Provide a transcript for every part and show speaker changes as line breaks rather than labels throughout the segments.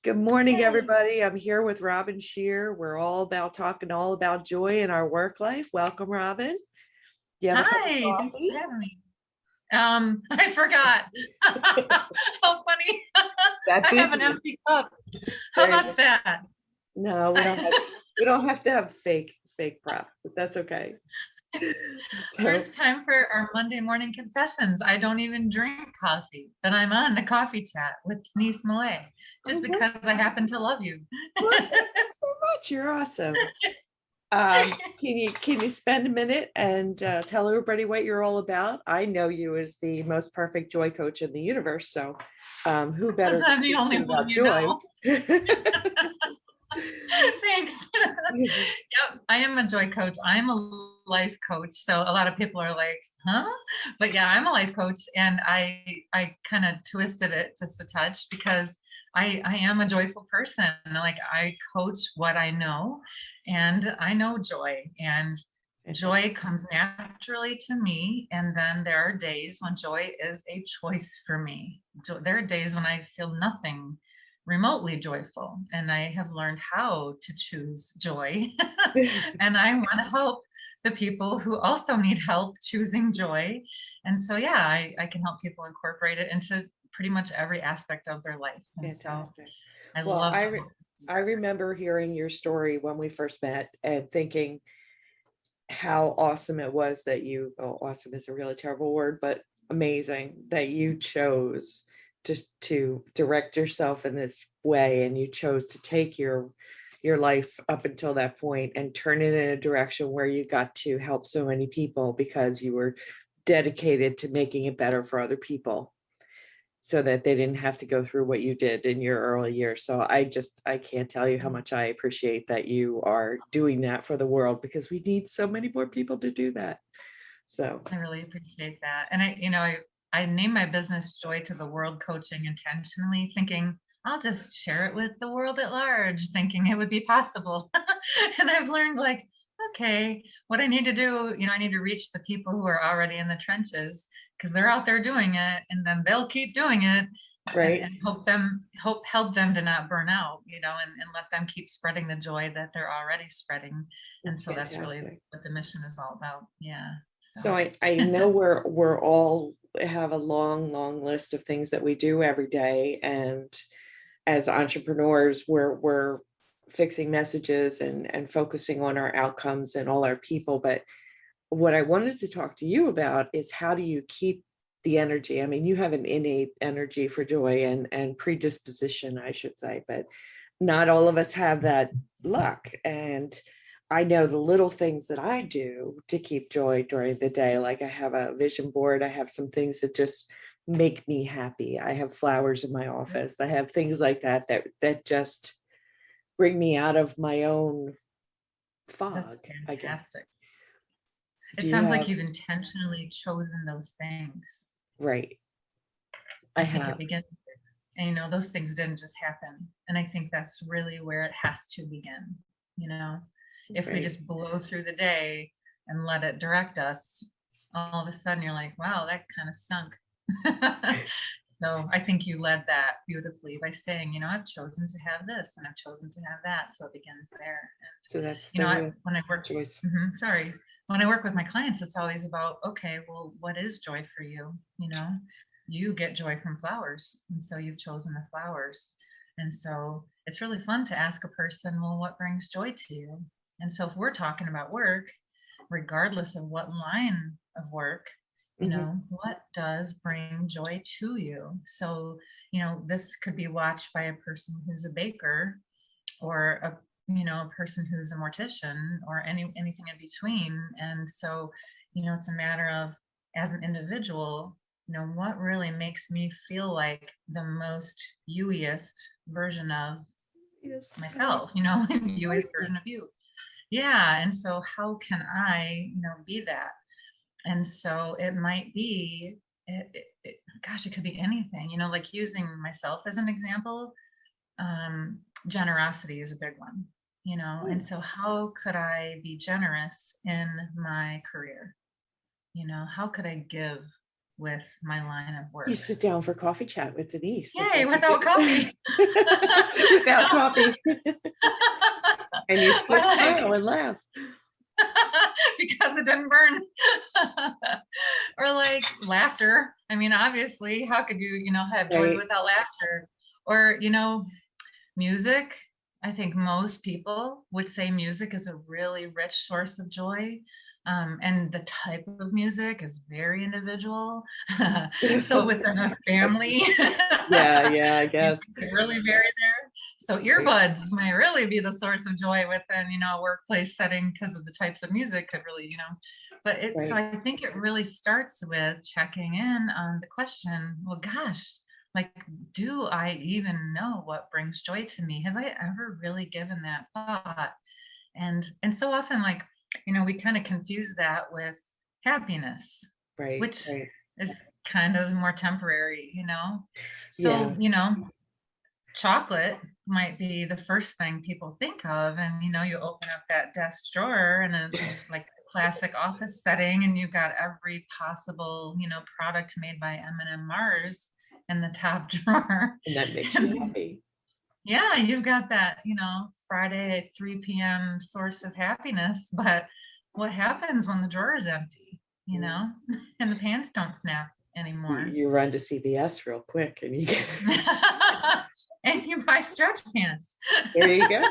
Good morning,
Yay.
everybody. I'm here with Robin Shear. We're all about talking all about joy in our work life. Welcome, Robin. You have a cup of
Hi, thanks for
coffee?
having me. I forgot. How funny.
That
I have an
busy.
empty cup. How
There you
about
go.
that?
No, we don't have to have fake props, but that's okay. So
First time for our Monday morning confessions. I don't even drink coffee, but I'm on the coffee chat with Denise Millay
oh,
just because I happen to love you.
well, thank you so much. You're awesome. Can you spend a minute and tell everybody what you're all about? I know you as the most perfect joy coach in the universe, so who better
Because
to
I'm the
speak
only
to
one
about
you
joy?
know. Thanks. Yep, I am a joy coach. I'm a life coach. So a lot of people are like, huh? But yeah, I'm a life coach and I kind of twisted it just a touch because I am a joyful person. Like I coach what I know and I know joy and joy comes naturally to me. And then there are days when joy is a choice for me. There are days when I feel nothing remotely joyful and I have learned how to choose joy. And I want to help the people who also need help choosing joy. And so yeah, I can help people incorporate it into pretty much every aspect of their life. And so
Fantastic.
I
Well,
love to help
I
that.
remember hearing your story when we first met and thinking how awesome it was that awesome is a really terrible word, but amazing that you chose to direct yourself in this way, and you chose to take your life up until that point and turn it in a direction where you got to help so many people because you were dedicated to making it better for other people so that they didn't have to go through what you did in your early years. So I can't tell you how much I appreciate that you are doing that for the world, because we need so many more people to do that. So
I really appreciate that. And I named my business Joy to the World Coaching intentionally, thinking I'll just share it with the world at large, thinking it would be possible. And I've learned like, okay, what I need to do, I need to reach the people who are already in the trenches because they're out there doing it and then they'll keep doing it
right.
and help them to not burn out, and let them keep spreading the joy that they're already spreading. And
That's
so that's really
fantastic.
what the mission is all about. Yeah.
So
So
I know we're all have a long list of things that we do every day. And as entrepreneurs, we're fixing messages and focusing on our outcomes and all our people. But what I wanted to talk to you about is, how do you keep the energy? I mean, you have an innate energy for joy and predisposition, I should say, but not all of us have that luck. And I know the little things that I do to keep joy during the day. Like I have a vision board, I have some things that just make me happy. I have flowers in my office. I have things like that just bring me out of my own
that's
fog, I guess.
fantastic.
Do
It
you
sounds like
have?
you've intentionally chosen those things.
Right. I
I think it
have.
begins there. And those things didn't just happen. And I think that's really where it has to begin. You know, if we
Right.
just blow through the day and let it direct us, all of a sudden you're like, wow, that kind of stunk. So I think you led that beautifully by saying, I've chosen to have this and I've chosen to have that. So it begins there.
So that's
And
the real
when I work,
choice.
sorry, when I work with my clients, it's always about, okay, well, what is joy for you? You get joy from flowers. And so you've chosen the flowers. And so it's really fun to ask a person, well, what brings joy to you? And so if we're talking about work, regardless of what line of work,
Mhm.
what does bring joy to you? So, this could be watched by a person who's a baker or a person who's a mortician or anything in between. And so, it's a matter of, as an individual, what really makes me feel like the most youiest version of
Yes,
myself,
like
youiest
that.
version of you. Yeah. And so how can I, be that? And so it might be, gosh, it could be anything, like using myself as an example. Generosity is a big one, and
Ooh,
so how could I be generous in my career? How could I give with my line of
You
work.
sit down for coffee chat with Denise.
Yay, without coffee.
Without coffee. And you
Or
just
like,
smile and laugh.
because it didn't burn. Or like laughter. I mean, obviously, how could you, have joy
Right.
without laughter? Or, music. I think most people would say music is a really rich source of joy. And the type of music is very individual. So within a family,
Yeah, I guess.
music could really vary there. So
Right.
earbuds might really be the source of joy within, a workplace setting, because of the types of music could really, but so
Right.
I think it really starts with checking in on the question, well, gosh, like, do I even know what brings joy to me? Have I ever really given that thought? And so often, like, we kind of confuse that with happiness,
Right.
which
Right.
is kind of more temporary.
Yeah.
So, chocolate might be the first thing people think of, and you open up that desk drawer and a like a classic office setting, and you've got every possible product made by M&M Mars in the top drawer.
And that makes you
And
happy.
yeah, you've got that Friday at 3 p.m. source of happiness. But what happens when the drawer is empty,
Mm.
and the pants don't snap anymore?
You run to CVS real quick and you get
And you buy stretch pants.
there you go.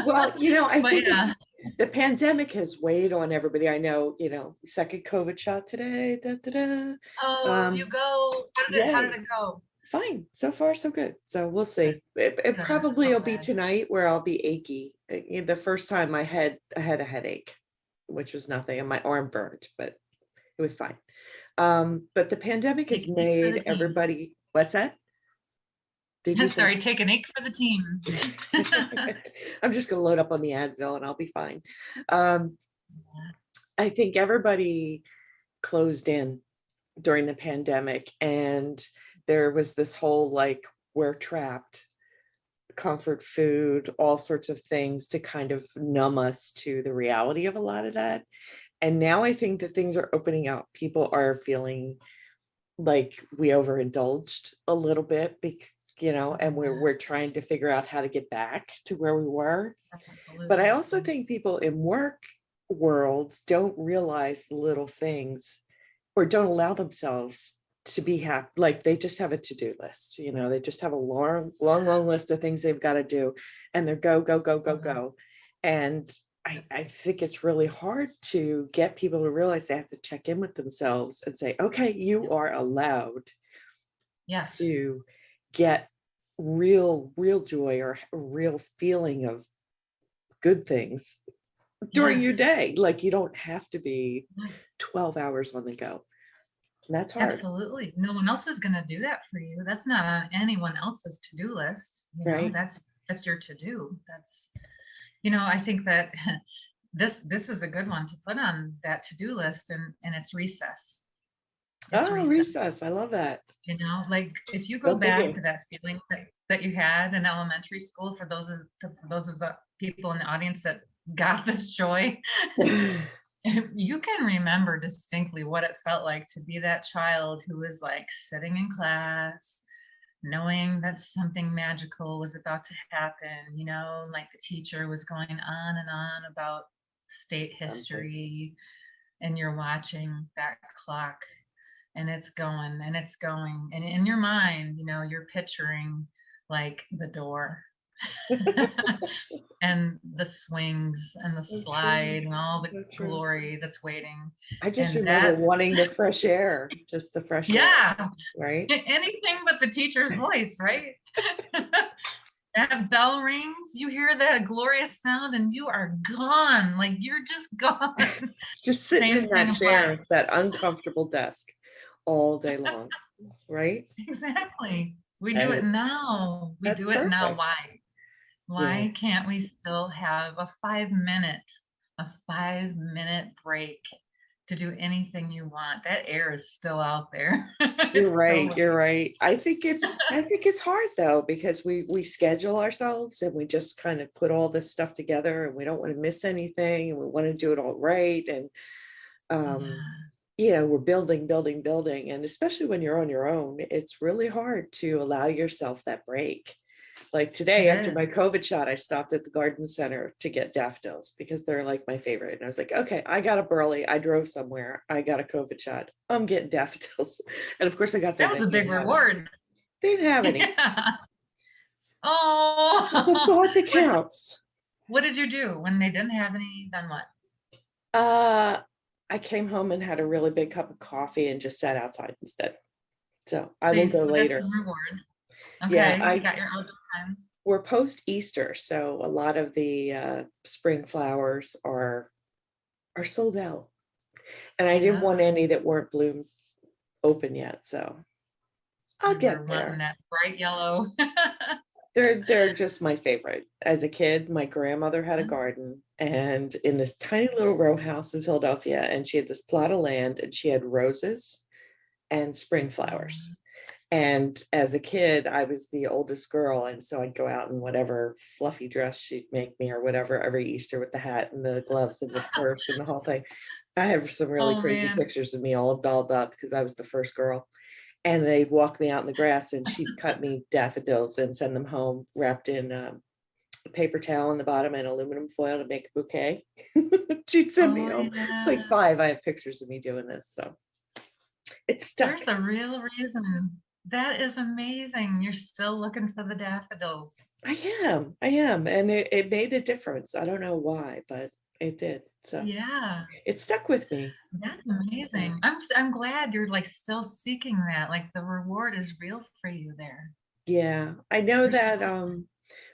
Well, I
But
think
yeah.
the pandemic has weighed on everybody. I know, second COVID shot today. Da, da, da.
Oh, you go. How did
Yay.
it go?
Fine. So far, so good. So we'll see. It
Good. I'm
probably
so
will be
glad.
tonight where I'll be achy. The first time I had a headache, which was nothing, and my arm burned, but it was fine. But the pandemic has
Take an ache for the
made
team.
everybody, what's that? Did you say?
Sorry, take an ache for the team.
I'm just gonna load up on the Advil and I'll be fine. Um, I think everybody closed in during the pandemic, and there was this whole like, we're trapped, comfort food, all sorts of things to kind of numb us to the reality of a lot of that. And now I think that things are opening up. People are feeling like we overindulged a little bit, because, and we're trying to figure out how to get back to where we were. But I
Absolutely.
also think people in work worlds don't realize the little things, or don't allow themselves to be happy. Like they just have a to-do list, they just have a long list of things they've got to do, and they're go, go, go, go, go. And I think it's really hard to get people to realize they have to check in with themselves and say, okay, you are allowed
Yes.
to get real joy or a real feeling of good things during your
Yes.
day. Like you don't have to be 12 hours on the go. And that's hard.
Absolutely. No one else is going to do that for you. That's not on anyone else's to-do list.
Right.
That's your to-do. That's, I think that this is a good one to put on that to-do list, and it's recess. It's
Oh,
recess.
recess. I love that.
Like if you go
Go
back
thinking.
to that feeling that you had in elementary school, for those of the people in the audience that got this joy, you can remember distinctly what it felt like to be that child who was like sitting in class, knowing that something magical was about to happen, like the teacher was going on and on about state history, and you're watching that clock, and it's going and it's going. And in your mind, you're picturing like the door and the swings and the
So
slide
true.
and all the
So true.
glory that's waiting.
I just
And
remember
that,
wanting the fresh air, just the fresh air,
yeah,
right?
anything but the teacher's voice, right? That bell rings, you hear that glorious sound, and you are gone. Like you're just gone.
Just sitting
Same
in
thing
that
applies.
chair, that uncomfortable desk all day long, right?
Exactly. We do it
And
now. We
that's
do it now.
perfect.
Why?
Yeah.
Why can't we still have a 5-minute break to do anything you want? That air is still out there.
You're
It's
right.
still,
You're right. I think it's hard though, because we schedule ourselves and we just kind of put all this stuff together, and we don't want to miss anything, and we want to do it all right. And
yeah.
we're building, building, building. And especially when you're on your own, it's really hard to allow yourself that break. Like
It
today, after
is.
my COVID shot, I stopped at the garden center to get daffodils because they're like my favorite. And I was like, okay, I got up early. I drove somewhere. I got a COVID shot. I'm getting daffodils. And of course, I got them.
That
They
was a big
didn't have any.
reward.
They didn't have any.
Yeah.
It's the
Oh,
thought that counts.
what did you do when they didn't have any? Then what?
Uh, I came home and had a really big cup of coffee and just sat outside instead. So I
So
will
you
go
still got
later.
some reward.
Yeah,
Okay, you got your outdoor time.
we're post Easter, so a lot of the spring flowers are sold out. And I didn't want
Yeah,
any that weren't bloomed open yet, so I'll
you were
get
wanting
there.
that bright yellow.
They're just my favorite. As a kid, my grandmother had a garden and in this tiny little row house in Philadelphia, and she had this plot of land and she had roses and spring flowers. And as a kid, I was the oldest girl. And so I'd go out in whatever fluffy dress she'd make me or whatever every Easter with the hat and the gloves and the purse and the whole thing. I have some really
Oh
crazy
man.
pictures of me all dolled up because I was the first girl. And they'd walk me out in the grass and she'd cut me daffodils and send them home wrapped in a paper towel on the bottom and aluminum foil to make a bouquet. She'd send me
Oh
home. It's
yeah.
like 5. I have pictures of me doing this. So it's stuck.
There's a real reason. That is amazing. You're still looking for the daffodils.
I am. And it made a difference. I don't know why, but it did. So
Yeah,
it stuck with me.
that's
So
amazing. I'm glad you're like still seeking that. Like the reward is real for you there.
yeah, I know
You're
that
still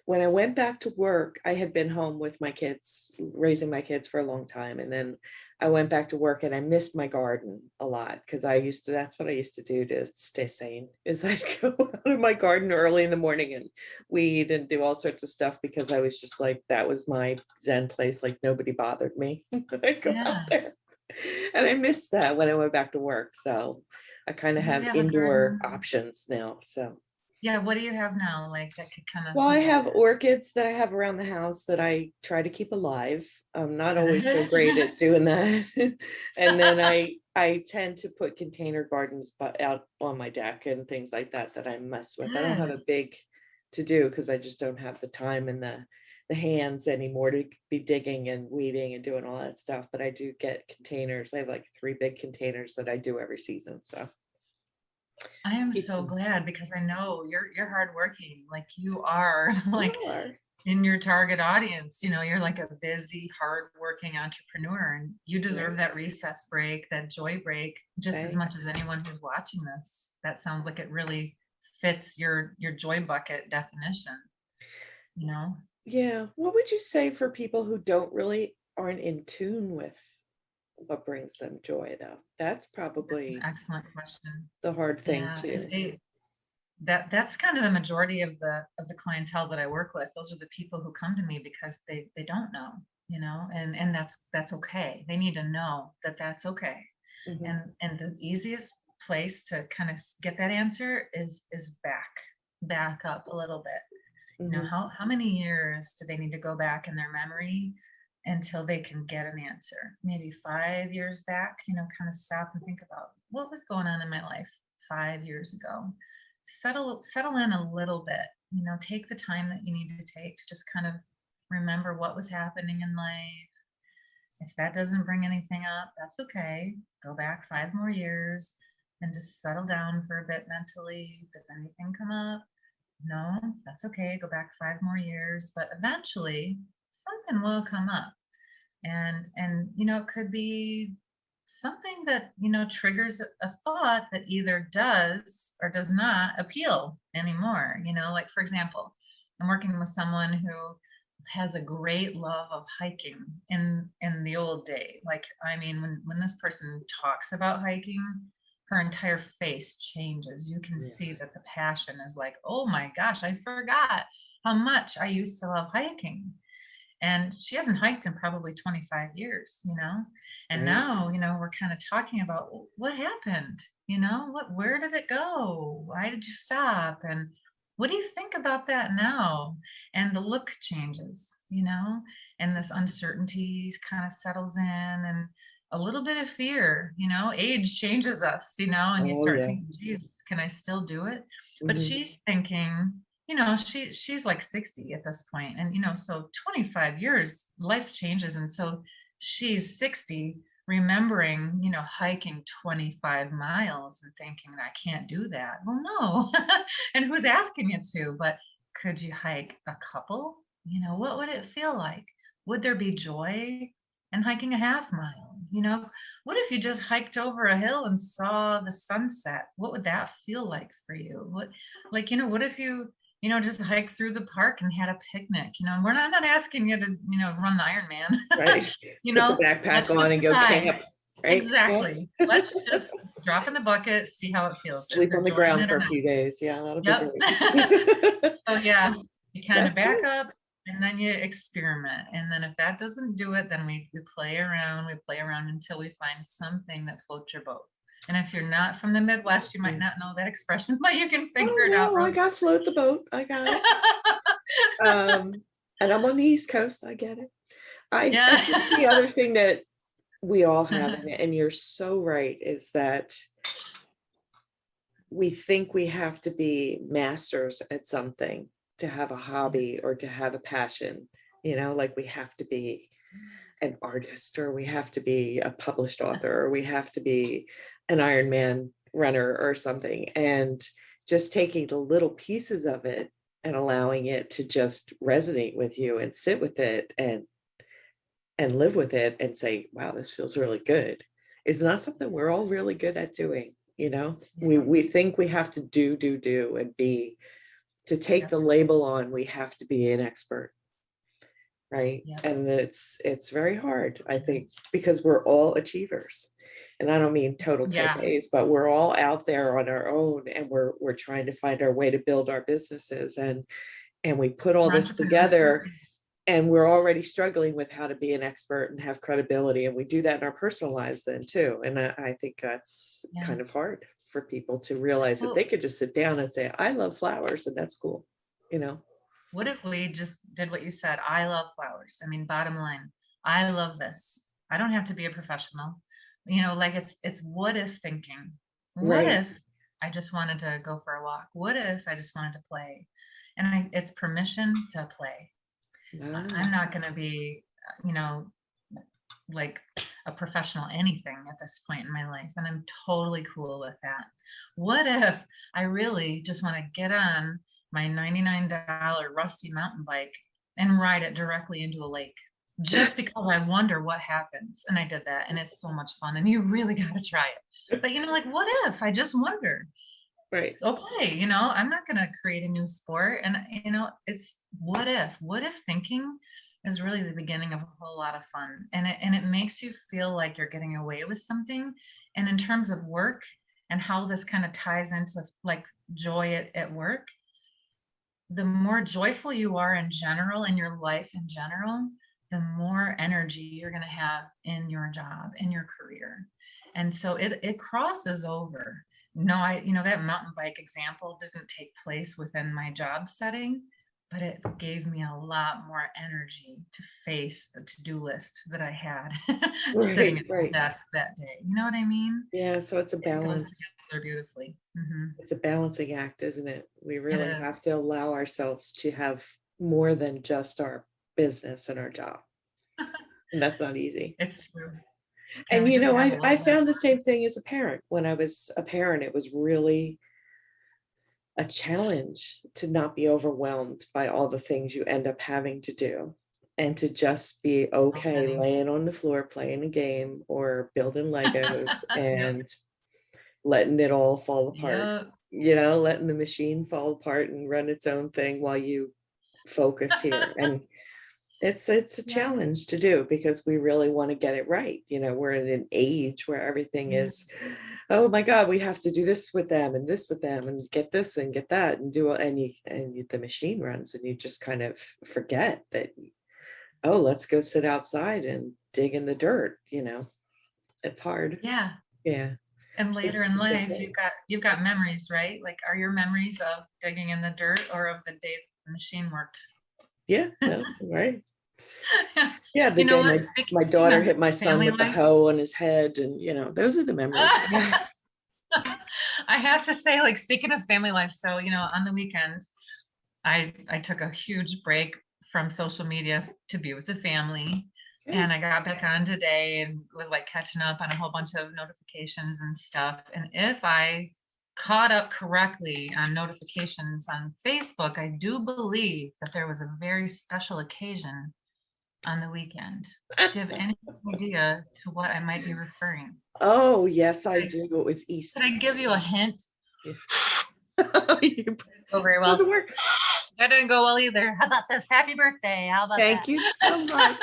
when I went back to work, I had been home with my kids, raising my kids for a long time. And then I went back to work and I missed my garden a lot because that's what I used to do to stay sane is I'd go out of my garden early in the morning and weed and do all sorts of stuff because I was just like, that was my Zen place. Like nobody bothered me. I'd go out
yeah.
there. And I missed that when I went back to work. So I kind of
Do you
have
have a
indoor
garden?
options now. So
Yeah, what do you have now? Like that could kind of
well, I
be
have
added.
orchids that I have around the house that I try to keep alive. I'm not always so
Good.
great at doing that. And then I tend to put container gardens but out on my deck and things like that that I mess with. I don't have a
Good.
big to do because I just don't have the time and the hands anymore to be digging and weeding and doing all that stuff. But I do get containers. I have like 3 big containers that I do every season. So
I am
keeps
so
them.
glad because I know you're hardworking. Like you are like
Y'all are.
in your target audience. You're like a busy, hardworking entrepreneur, and you deserve
Right.
that recess break, that joy break, just as much
Thanks.
as anyone who's watching this. That sounds like it really fits your joy bucket definition, you know?
Yeah. What would you say for people who don't really aren't in tune with what brings them joy though? That's
An
probably
excellent question.
the hard thing
Yeah, if
too.
they that's kind of the majority of the clientele that I work with. Those are the people who come to me because they don't know, and that's okay. They need to know that that's okay.
Hmm.
And the easiest place to kind of get that answer is back up a little bit.
Hmm.
How many years do they need to go back in their memory until they can get an answer? Maybe 5 years back, kind of stop and think about what was going on in my life 5 years ago. Settle in a little bit, take the time that you need to take to just kind of remember what was happening in life. If that doesn't bring anything up, that's okay. Go back 5 more years and just settle down for a bit mentally. Does anything come up? No, that's okay. Go back 5 more years, but eventually something will come up. And it could be something that triggers a thought that either does or does not appeal anymore. Like for example, I'm working with someone who has a great love of hiking in the old day. Like, I mean, when this person talks about hiking, her entire face changes. You can
Yeah.
see that the passion is like, oh my gosh, I forgot how much I used to love hiking. And she hasn't hiked in probably 25 years, and
Right.
now we're kind of talking about, "Well, what happened, where did it go, why did you stop, and what do you think about that now?" And the look changes, and this uncertainty kind of settles in, and a little bit of fear, age changes us, and you
Oh,
start
yeah.
thinking, geez, can I still do it? But
Mhm.
she's thinking, she's like 60 at this point, and so 25 years, life changes. And so she's 60, remembering, hiking 25 miles and thinking, I can't do that. Well, no. And who's asking you to? But could you hike a couple? What would it feel like? Would there be joy in hiking a half mile? What if you just hiked over a hill and saw the sunset? What would that feel like for you? What if you, just hike through the park and had a picnic? And I'm not asking you to, run the Ironman.
Right.
you
Put the
know,
backpack
let's
on
just
and go
try.
camp, right? Yeah.
Exactly. Let's just drop in the bucket, see how it feels. Is
Sleep
there
on the
joy in
ground
it
for
or
a
not?
few days. Yeah, that'll be
Yep.
great.
So yeah, you kind of
That's
back
good.
up and then you experiment. And then if that doesn't do it, then we play around, until we find something that floats your boat. And if you're not from the Midwest, you might
Yeah.
not know that expression, but you can
Oh,
figure it out
no, I
real
got float the boat. I got it. And I'm on the East Coast. I get it. I
Yeah.
think the other thing that we all have, and you're so right, is that we think we have to be masters at something to have a hobby or to have a passion, like we have to be an artist, or we have to be a published author, or we have to be an Ironman runner or something. And just taking the little pieces of it and allowing it to just resonate with you and sit with it and live with it and say, wow, this feels really good, is not something we're all really good at doing. We think we have to do and be, to take
Yep.
the label on, we have to be an expert, right?
Yep.
And it's very hard, I think, because we're all achievers. And I don't mean total type
Yeah.
A's, but we're all out there on our own, and we're trying to find our way to build our businesses, and we put all
We're
this
entrepreneurs.
together, and we're already struggling with how to be an expert and have credibility, and we do that in our personal lives then too. And I think that's
Yeah.
kind of hard for people to realize that
Well,
they could just sit down and say, I love flowers, and that's cool.
what if we just did what you said? I love flowers. I mean, bottom line, I love this. I don't have to be a professional. Like it's what if thinking. What
Right.
if I just wanted to go for a walk? What if I just wanted to play? And it's permission to play.
Ah,
I'm not going to be, like a professional anything at this point in my life. And I'm totally cool with that. What if I really just want to get on my $99 rusty mountain bike and ride it directly into a lake? Just because I wonder what happens. And I did that, and it's so much fun, and you really got to try it. But like, what if I just wonder?
right.
Okay, I'm not going to create a new sport. And it's what if thinking is really the beginning of a whole lot of fun. And it makes you feel like you're getting away with something. And in terms of work and how this kind of ties into like joy at work, the more joyful you are in general, in your life in general, the more energy you're going to have in your job, in your career. And so it crosses over. No, that mountain bike example didn't take place within my job setting, but it gave me a lot more energy to face the to-do list that I had sitting at the desk that day. You know what I mean?
Yeah, so it's a
It goes
balance.
together beautifully. Mm-hmm.
It's a balancing act, isn't it? We
It
really
is.
have to allow ourselves to have more than just our business and our job. And that's not easy.
It's true. Can
And
we just have a
I
little bit of
found the same thing as a parent. When I was a parent, it was really a challenge to not be overwhelmed by all the things you end up having to do, and to just be okay
many?
laying on the floor playing a game or building Legos
Yep.
and letting it all fall apart,
Yep.
letting the machine fall apart and run its own thing while you focus here. And it's a
Yeah.
challenge to do, because we really want to get it right. We're in an age where everything
Yeah.
is, oh my God, we have to do this with them and this with them and get this and get that and do it. The machine runs, and you just kind of forget that, oh, let's go sit outside and dig in the dirt. It's hard.
Yeah.
Yeah.
And
So
later
it's
in
the same
life,
thing.
you've got memories, right? Like, are your memories of digging in the dirt or of the day the machine worked?
Yeah, no, right. Yeah, the
You know
day
what?
my
Speaking
daughter
of
hit my son
family
with the
life,
hoe on his head, and those are the memories. Yeah.
I have to say, like, speaking of family life, so, on the weekend, I took a huge break from social media to be with the family.
Good.
And I got back on today and was like catching up on a whole bunch of notifications and stuff. And if I caught up correctly on notifications on Facebook, I do believe that there was a very special occasion on the weekend. Do you have any idea to what I might be referring?
Oh, yes, I
Could I,
do. It was
could
Easter.
I give you a hint?
Yeah.
Go very well.
Doesn't work.
That didn't go well either. How about this? Happy birthday. How about
Thank
that?
you so much.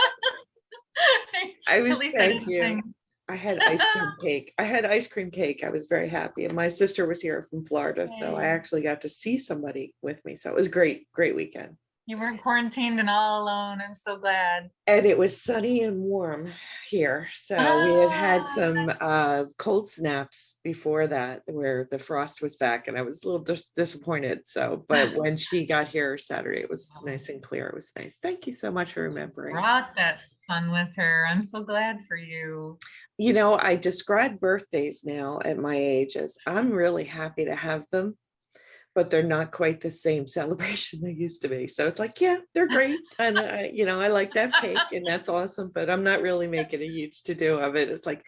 At least I
Thank
didn't
you.
sing.
I had ice cream cake. I had ice cream cake. I was very happy. And my sister was here from Florida, so I
Yay.
actually got to see somebody with me. So it was great, great weekend.
You weren't quarantined and all alone. I'm so glad.
And it was sunny and warm here. So we had
Ah,
some cold snaps before that where the frost was back, and I was a little disappointed. So, but when she got here Saturday, it was nice and clear. It was nice. Thank you so much for remembering.
brought that fun with her. I'm so glad for you.
I describe birthdays now at my age as I'm really happy to have them, but they're not quite the same celebration they used to be. So it's like, yeah, they're great. And I like to have cake, and that's awesome, but I'm not really making a huge to-do of it. It's like,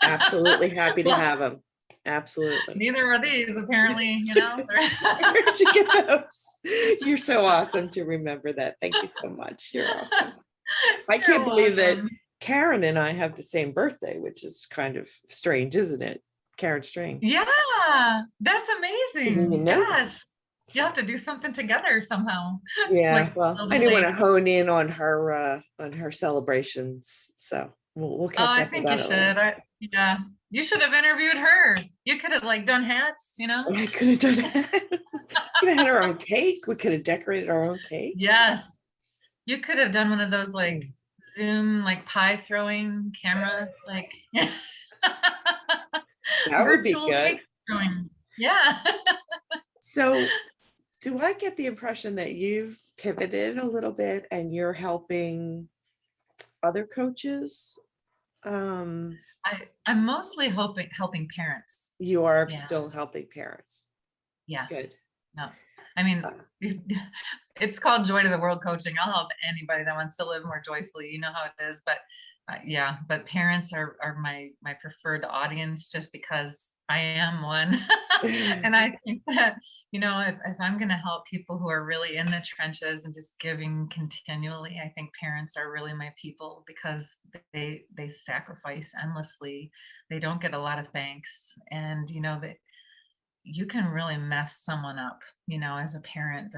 absolutely happy to
Well,
have them. Absolutely.
neither are these, apparently,
Where'd you get those? You're so awesome to remember that. Thank you so much. You're awesome. I can't
You're
believe that
welcome.
Karen and I have the same birthday, which is kind of strange, isn't it? Karen Strain.
Yeah, that's
Didn't even
amazing.
know that.
Gosh, you'll have to do something together somehow.
Yeah,
Like
well, I didn't want to
celebrate.
hone in on her celebrations, so we'll
Oh,
catch
I
up
think you
about it
should.
later.
Yeah, you should have interviewed her. You could have like done hats.
I could have done that. Could have had our own cake. We could have decorated our own cake.
Yes, you could have done one of those like Zoom like pie throwing camera like
That would be
virtual
good.
cake throwing. Yeah.
So, do I get the impression that you've pivoted a little bit and you're helping other coaches?
I'm mostly helping parents.
You are
Yeah.
still helping parents.
Yeah.
Good.
No. I mean,
Uh,
it's called Joy to the World Coaching. I'll help anybody that wants to live more joyfully. You know how it is, but yeah, but parents are my preferred audience just because I am one. And I think that, if I'm going to help people who are really in the trenches and just giving continually, I think parents are really my people because they sacrifice endlessly. They don't get a lot of thanks. And, that you can really mess someone up, as a parent.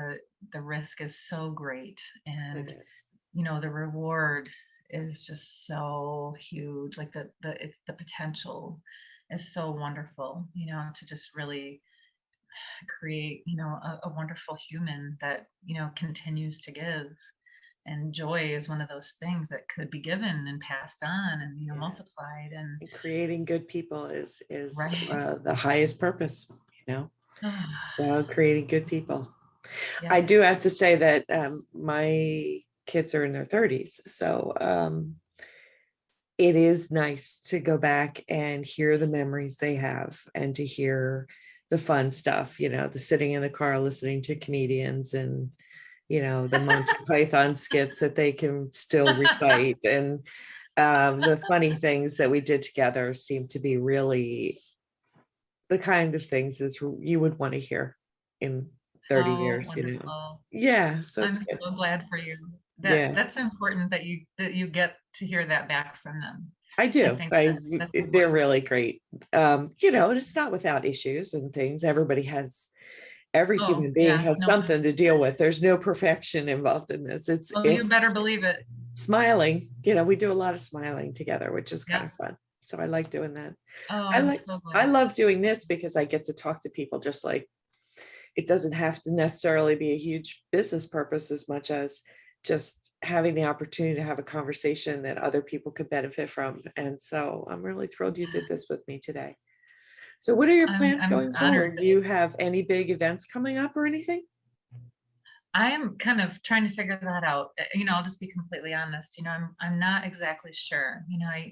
The risk is so great,
it
and
is.
the reward is just so huge. Like it's the potential is so wonderful, to just really create, a wonderful human that, continues to give. And joy is one of those things that could be given and passed on and,
Yeah.
multiplied. And
And creating good people is
right.
the highest purpose, So creating good people.
Yeah.
I do have to say that my kids are in their 30s, so it is nice to go back and hear the memories they have and to hear the fun stuff, the sitting in the car listening to comedians and the Monty Python skits that they can still recite, and the funny things that we did together seem to be really the kind of things that you would want to hear in 30
Oh,
years,
wonderful.
Yeah, so it's
I'm
good.
so glad for you.
Yeah,
That's important that you get to hear that back from them.
I
I
do.
think that's
They're
important.
really great. And it's not without issues and things. Every
Oh,
human being
yeah,
has
no.
something to deal with. There's no perfection involved in this.
Oh, you
It's
better believe it.
smiling. We do a lot of smiling together, which is kind
Yeah.
of fun. So I like doing that.
Oh,
I
I'm
like
so
I
glad.
love doing this because I get to talk to people just like it doesn't have to necessarily be a huge business purpose as much as just having the opportunity to have a conversation that other people could benefit from. And so I'm really thrilled you did this with me today. So what are your plans
I'm
going
honored
forward? Do
that
you have any big events coming up or anything?
I'm kind of trying to figure that out. I'll just be completely honest. I'm not exactly sure.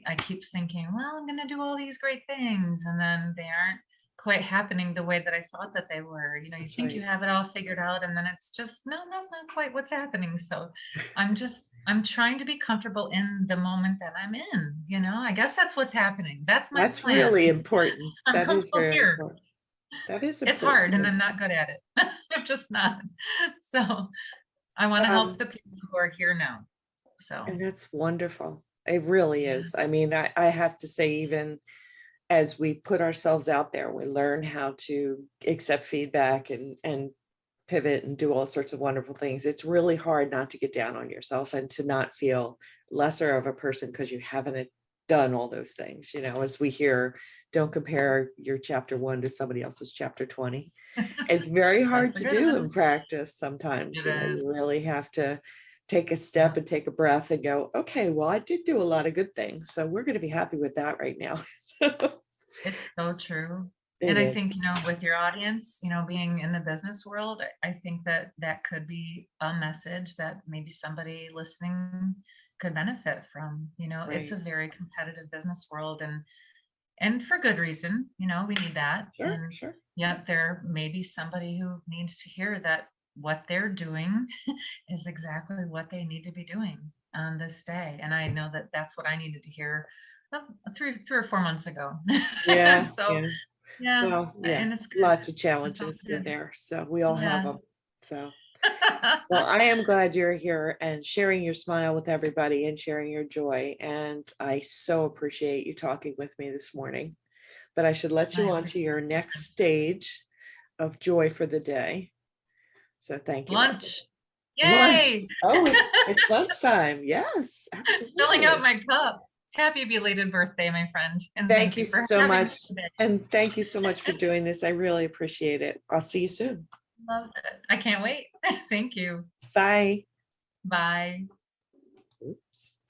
I keep thinking, well, I'm going to do all these great things, and then they aren't quite happening the way that I thought that they were. You
That's
think you
right.
have it all figured out, and then it's just, no, that's not quite what's happening. So I'm trying to be comfortable in the moment that I'm in. I guess that's what's happening. That's my
That's
plan.
really important.
I'm
That is
comfortable
very
here.
important. That is
It's hard, and
important.
I'm not good at it. I'm just not. So I want to help
Um,
the people who are here now. So
and that's wonderful. It really
yeah,
is. I mean, I have to say, even as we put ourselves out there, we learn how to accept feedback and pivot and do all sorts of wonderful things. It's really hard not to get down on yourself and to not feel lesser of a person because you haven't done all those things. As we hear, don't compare your chapter 1 to somebody else's chapter 20. It's very hard
that's a
to
good
do in
one.
practice sometimes.
It
You
is.
really have to take a
Yeah,
step and take a breath and go, okay, well, I did do a lot of good things, so we're going to be happy with that right now.
it's so true.
It
And I
is.
think, with your audience, being in the business world, I think that that could be a message that maybe somebody listening could benefit from. It's
Right.
a very competitive business world, and for good reason. We need that.
Sure,
And
sure.
yet there may be somebody who needs to hear that what they're doing is exactly what they need to be doing on this day. And I know that that's what I needed to hear, 3 or 4 months ago. And
Yeah,
so,
yeah.
yeah,
Well, yeah,
and it's good.
lots of
It's all
challenges in
good.
there, so we all have
Yeah.
them. So, well, I am glad you're here and sharing your smile with everybody and sharing your joy. And I so appreciate you talking with me this morning. But I should let
I
you on to
appreciate
your next stage of joy for the day. So thank you, Robin.
lunch.
Lunch.
Yay!
Oh, it's lunchtime. Yes,
Filling out
absolutely.
my cup. Happy belated birthday, my friend. And
Thank
thank
you
you for
so
having me
much.
today.
And thank you so much for doing this. I really appreciate it. I'll see you soon.
Loved it. I can't wait. Thank you.
Bye.
Bye.
Oops.